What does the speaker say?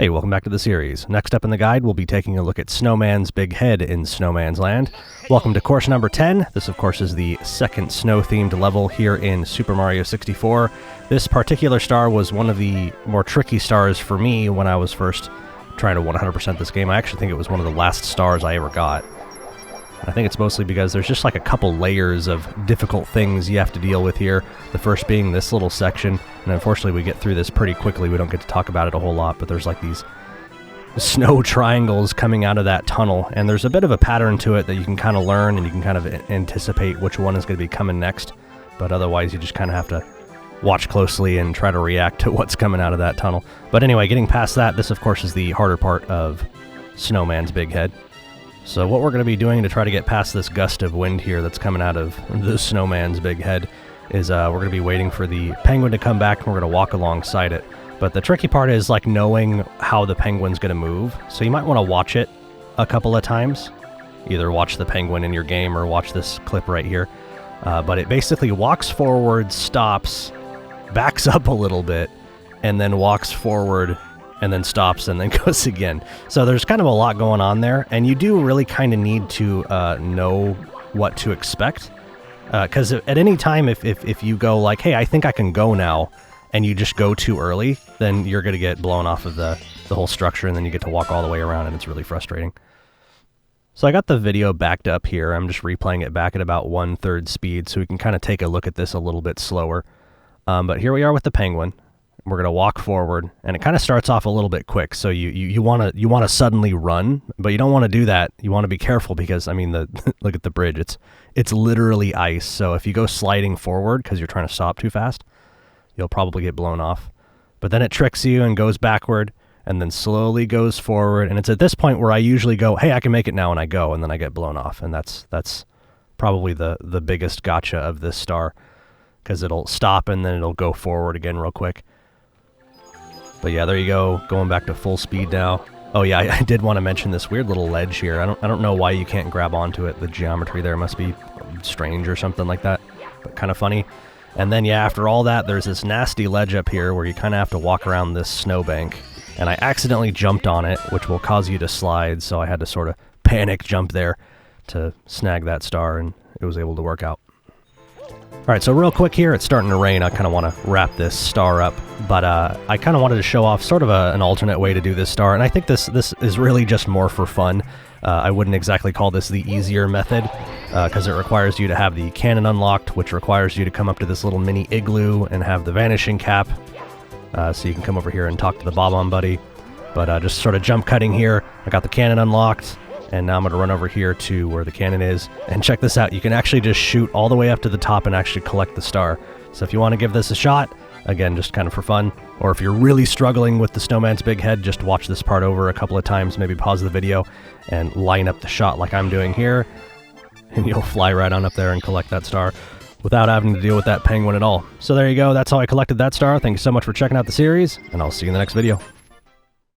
Hey, welcome back to the series. Next up in the guide, we'll be taking a look at Snowman's big head in Snowman's Land. Welcome to course number 10. This, of course, is the second snow-themed level here in Super Mario 64. This particular star was one of the more tricky stars for me when I was first trying to 100% this game. I actually think it was one of the last stars I ever got. I think it's mostly because there's just like a couple layers of difficult things you have to deal with here. The first being this little section, and unfortunately we get through this pretty quickly. We don't get to talk about it a whole lot, but there's like these snow triangles coming out of that tunnel, and there's a bit of a pattern to it that you can kind of learn, and you can kind of anticipate which one is going to be coming next, but otherwise you just kind of have to watch closely and try to react to what's coming out of that tunnel. But anyway, getting past that, this of course is the harder part of Snowman's big head. So what we're going to be doing to try to get past this gust of wind here that's coming out of the Snowman's big head is we're going to be waiting for the penguin to come back, and we're going to walk alongside it. But the tricky part is like knowing how the penguin's going to move. So you might want to watch it a couple of times. Either watch the penguin in your game or watch this clip right here. But it basically walks forward, stops, backs up a little bit, and then walks forward, and then stops, and then goes again. So there's kind of a lot going on there, and you do really kind of need to know what to expect. Because at any time, if you go like, hey, I think I can go now, and you just go too early, then you're going to get blown off of the whole structure, and then you get to walk all the way around, and it's really frustrating. So I got the video backed up here. I'm just replaying it back at about 1/3 speed, so we can kind of take a look at this a little bit slower. But here we are with the penguin. We're going to walk forward, and it kind of starts off a little bit quick, so you want to suddenly run, but you don't want to do that. You want to be careful because, I mean, look at the bridge. It's literally ice, so if you go sliding forward because you're trying to stop too fast, you'll probably get blown off. But then it tricks you and goes backward, and then slowly goes forward, and it's at this point where I usually go, hey, I can make it now, and I go, and then I get blown off, and that's probably the biggest gotcha of this star, because it'll stop, and then it'll go forward again real quick. But yeah, there you go, going back to full speed now. Oh yeah, I did want to mention this weird little ledge here. I don't know why you can't grab onto it. The geometry there must be strange or something like that, but kind of funny. And then yeah, after all that, there's this nasty ledge up here where you kind of have to walk around this snowbank. And I accidentally jumped on it, which will cause you to slide, so I had to sort of panic jump there to snag that star, and it was able to work out. Alright, so real quick here, it's starting to rain. I kind of want to wrap this star up, but I kind of wanted to show off sort of an alternate way to do this star, and I think this is really just more for fun. I wouldn't exactly call this the easier method, because it requires you to have the cannon unlocked, which requires you to come up to this little mini igloo and have the vanishing cap, so you can come over here and talk to the Bob-omb buddy. But just sort of jump cutting here, I got the cannon unlocked. And now I'm going to run over here to where the cannon is. And check this out. You can actually just shoot all the way up to the top and actually collect the star. So if you want to give this a shot, again, just kind of for fun. Or if you're really struggling with the Snowman's big head, just watch this part over a couple of times. Maybe pause the video and line up the shot like I'm doing here. And you'll fly right on up there and collect that star without having to deal with that penguin at all. So there you go. That's how I collected that star. Thank you so much for checking out the series. And I'll see you in the next video.